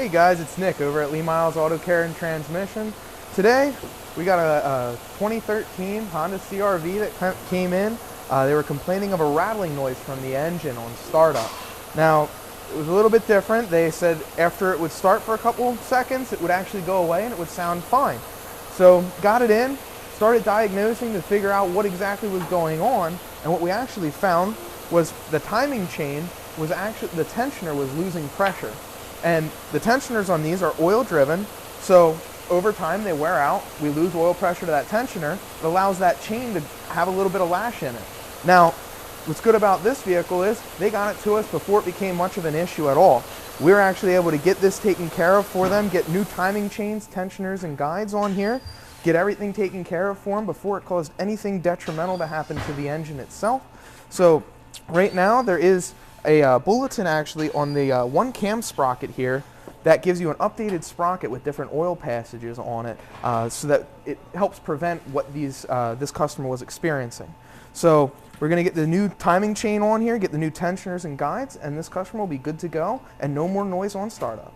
Hey guys, it's Nick over at Myles Auto Care and Transmission. Today we got a 2013 Honda CRV that came in. They were complaining of a rattling noise from the engine on startup. Now it was a little bit different. They said after it would start for a couple seconds it would actually go away and it would sound fine. So got it in, started diagnosing to figure out what exactly was going on, and what we actually found was the timing chain was actually, the tensioner was losing pressure. And the tensioners on these are oil driven, so over time they wear out. We lose oil pressure to that tensioner. It allows that chain to have a little bit of lash in it. Now, what's good about this vehicle is they got it to us before it became much of an issue at all. We were actually able to get this taken care of for them, get new timing chains, tensioners, and guides on here, get everything taken care of for them before it caused anything detrimental to happen to the engine itself. So right now there is a bulletin actually on the one cam sprocket here that gives you an updated sprocket with different oil passages on it, so that it helps prevent what this customer was experiencing. So we're going to get the new timing chain on here, get the new tensioners and guides, and this customer will be good to go and no more noise on startup.